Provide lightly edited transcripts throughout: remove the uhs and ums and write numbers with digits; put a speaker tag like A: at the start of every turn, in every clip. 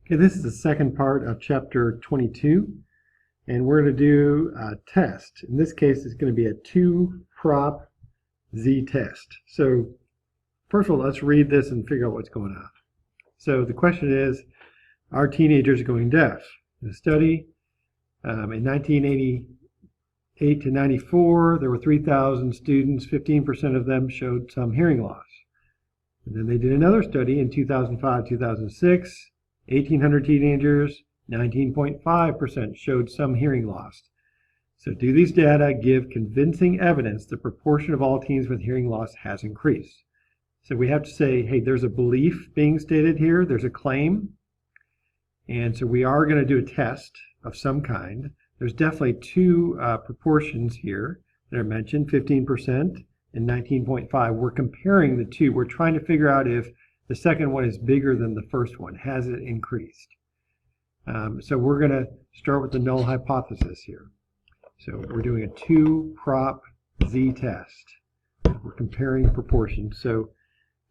A: Okay, this is the second part of chapter 22, and we're going to do a test. In this case, it's going to be a 2-prop z-test. So first of all, let's read this and figure out what's going on. So the question is, are teenagers going deaf? In a study in 1988 to 94, there were 3,000 students. 15% of them showed some hearing loss. And then they did another study in 2005-2006. 1,800 teenagers, 19.5% showed some hearing loss. So do these data give convincing evidence the proportion of all teens with hearing loss has increased? So we have to say, hey, there's a belief being stated here, there's a claim, and so we are going to do a test of some kind. There's definitely two proportions here that are mentioned, 15% and 19.5. We're comparing the two. We're trying to figure out if the second one is bigger than the first one. Has it increased? So we're going to start with the null hypothesis here. So we're doing a 2-prop z-test. We're comparing proportions. So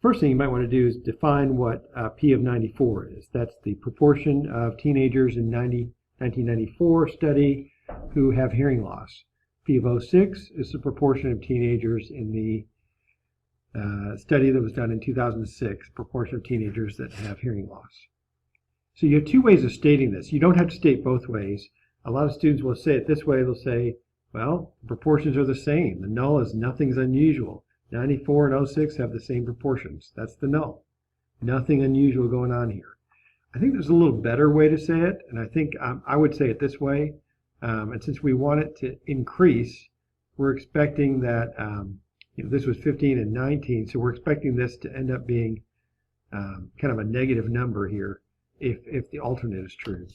A: first thing you might want to do is define what P of 94 is. That's the proportion of teenagers in 1994 study who have hearing loss. P of 06 is the proportion of teenagers in the study that was done in 2006, proportion of teenagers that have hearing loss. So you have two ways of stating this. You don't have to state both ways. A lot of students will say it this way. They'll say, well, the proportions are the same. The null is nothing's unusual. 94 and 06 have the same proportions. That's the null. Nothing unusual going on here. I think there's a little better way to say it, and I think I would say it this way. And since we want it to increase, we're expecting that this was 15 and 19, so we're expecting this to end up being kind of a negative number here if the alternate is true.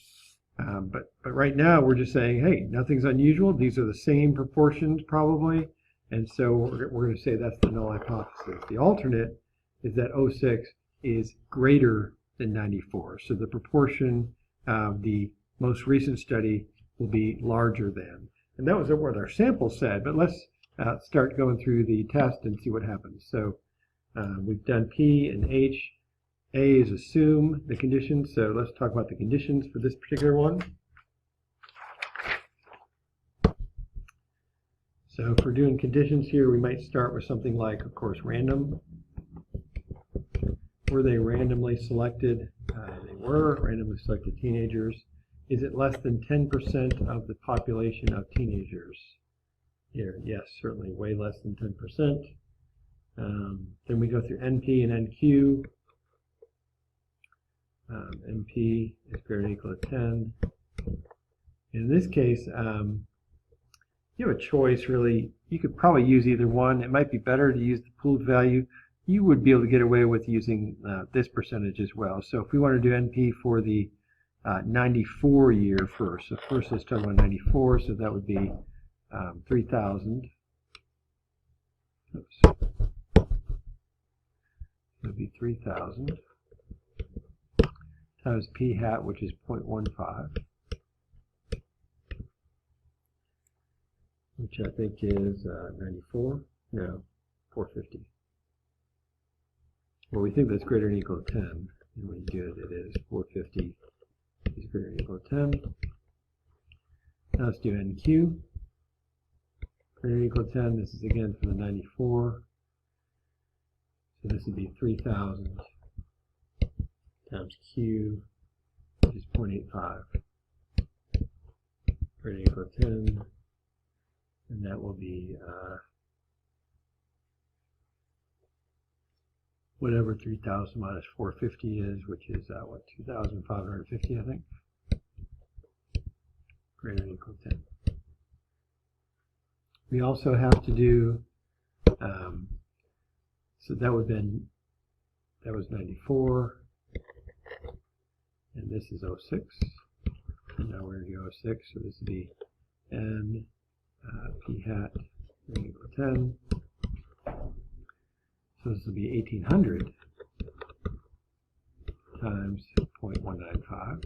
A: But right now we're just saying, hey, nothing's unusual. These are the same proportions probably, and so we're going to say that's the null hypothesis. The alternate is that 06 is greater than 94, so the proportion of the most recent study will be larger than. And that was what our sample said, but let's start going through the test and see what happens. So we've done P and H. A is assume the conditions, so let's talk about the conditions for this particular one. So if we're doing conditions here, we might start with something like, of course, random. Were they randomly selected? They were randomly selected teenagers. Is it less than 10% of the population of teenagers? Here, yes, certainly way less than 10%. Then we go through NP and NQ. NP is greater than or equal to 10. In this case, you have a choice, really. You could probably use either one. It might be better to use the pooled value. You would be able to get away with using this percentage as well. So if we want to do NP for the 94 year first. So first let's talk about 94, so that would be 3,000. Oops. That would be 3,000 times P hat, which is 0.15, which I think is 94. No, 450. Well, we think that's greater than or equal to 10, and when you do it, it is 450. Is greater than or equal to 10. Now let's do NQ. Greater than or equal to 10. This is again for the 94. So this would be 3,000 times Q, which is 0.85. Greater than or equal to 10. And that will be whatever 3,000 minus 450 is, which is, 2,550, I think. Greater than or equal to 10. We also have to do, so that would have been, that was 94, and this is 06. And now we're going to go 06, so this would be N P hat greater than or equal to 10. So this will be 1,800 times 0.195.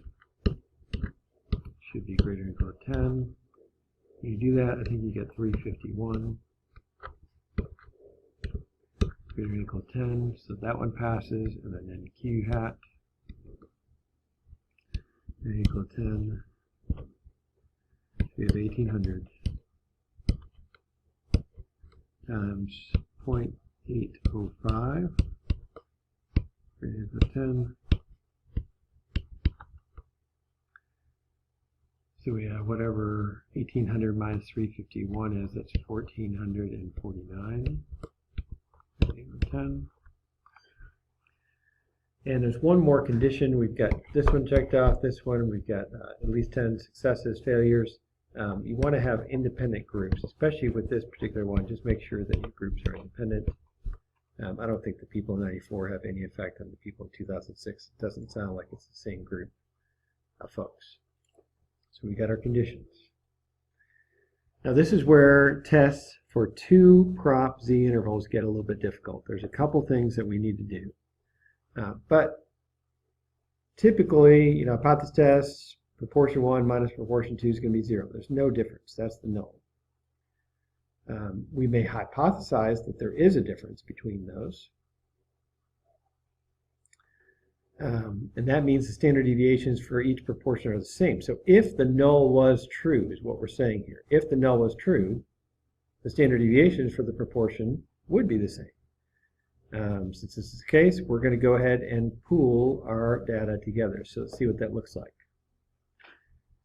A: Should be greater than or equal to 10. When you do that, I think you get 351. Greater than or equal to 10. So that one passes, and then Q hat n equal 10. We have 1800 times 0.805 greater than 10. So we have whatever 1800 minus 351 is, that's 1449 equal 10. And there's one more condition. We've got this one checked off, this one. We've got at least 10 successes, failures. You want to have independent groups, especially with this particular one. Just make sure that your groups are independent. I don't think the people in 94 have any effect on the people in 2006. It doesn't sound like it's the same group of folks. So we got our conditions. Now this is where tests for two prop z intervals get a little bit difficult. There's a couple things that we need to do. But typically, hypothesis tests, proportion 1 minus proportion 2 is going to be 0. There's no difference. That's the null. We may hypothesize that there is a difference between those. And that means the standard deviations for each proportion are the same. So if the null was true, is what we're saying here. If the null was true, the standard deviations for the proportion would be the same. Since this is the case, we're going to go ahead and pool our data together. So let's see what that looks like.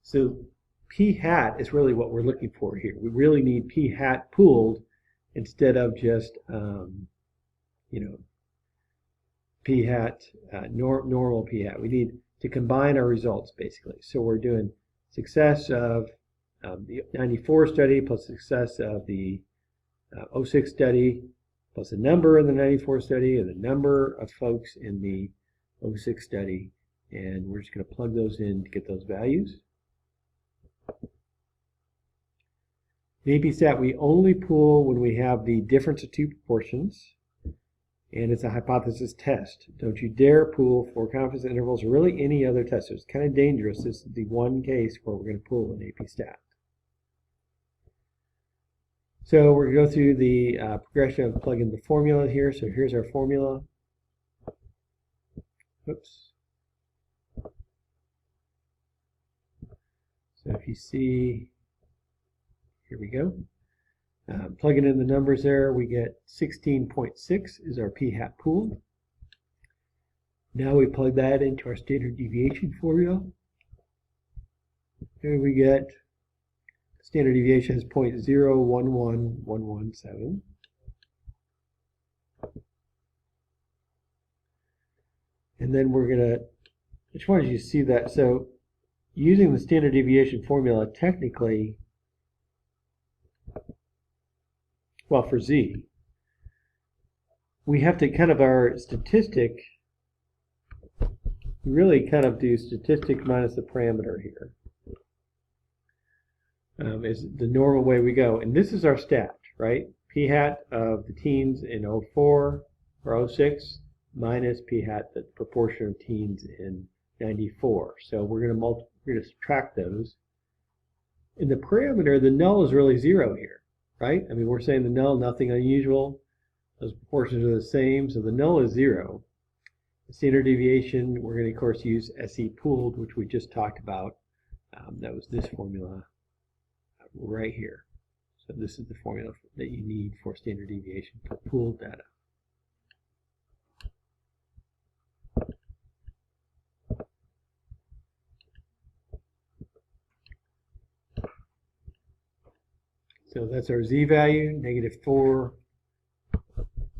A: So p hat is really what we're looking for here. We really need p hat pooled instead of just, p hat, normal p hat. We need to combine our results, basically. So we're doing success of the 94 study plus success of the 06 study plus the number in the 94 study and the number of folks in the 06 study. And we're just going to plug those in to get those values. In AP Stat, we only pool when we have the difference of two proportions, and it's a hypothesis test. Don't you dare pool for confidence intervals or really any other test. It's kind of dangerous. This is the one case where we're going to pool in AP Stat. So we're going to go through the progression of plugging the formula here. So here's our formula. Oops. So if you see, here we go. Plugging in the numbers there, we get 16.6 is our p hat pool. Now we plug that into our standard deviation formula. Here we get standard deviation is 0.011117. And then we're going to, I just wanted you to see that. So using the standard deviation formula, technically, well, for z, we have to kind of our statistic, we really kind of do statistic minus the parameter here. Is the normal way we go. And this is our stat, right? P hat of the teens in 04 or 06 minus p hat, the proportion of teens in 94. So we're going to subtract those. In the parameter, the null is really 0 here, right? I mean, we're saying the null, nothing unusual. Those proportions are the same, so the null is 0. The standard deviation, we're going to, of course, use SE pooled, which we just talked about. That was this formula right here. So this is the formula that you need for standard deviation for pooled data. So that's our z value, -4.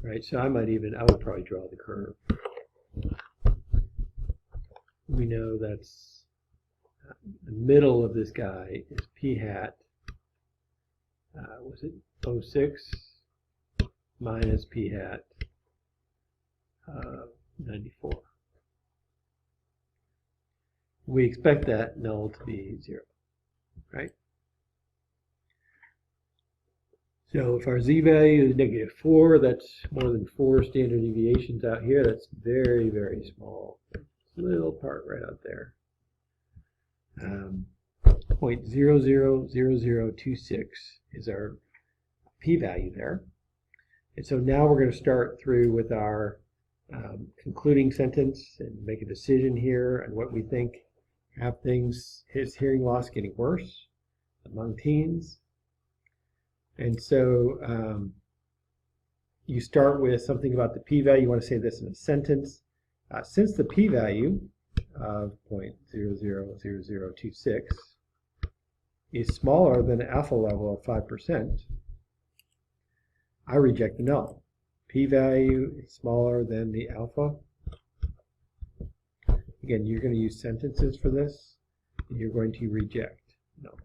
A: Right, so I would probably draw the curve. We know that's the middle of this guy is p hat. Was it 06 minus p hat 94. We expect that null to be 0, right? So if our z value is -4, that's more than 4 standard deviations out here. That's very, very small. Little part right out there. 0.000026 is our p-value there. And so now we're going to start through with our concluding sentence and make a decision here on what we think have things, his hearing loss getting worse among teens. And so you start with something about the p-value. You want to say this in a sentence. Since the p-value of 0.000026 is smaller than the alpha level of 5%, I reject the null. P-value is smaller than the alpha. Again, you're going to use sentences for this, and you're going to reject null.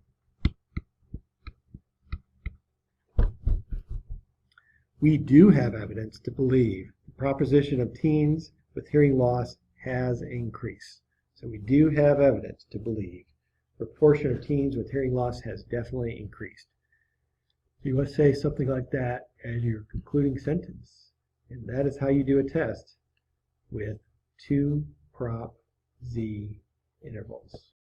A: We do have evidence to believe the proportion of teens with hearing loss has increased. So we do have evidence to believe the proportion of teens with hearing loss has definitely increased. So you want to say something like that as your concluding sentence. And that is how you do a test with 2 prop z intervals.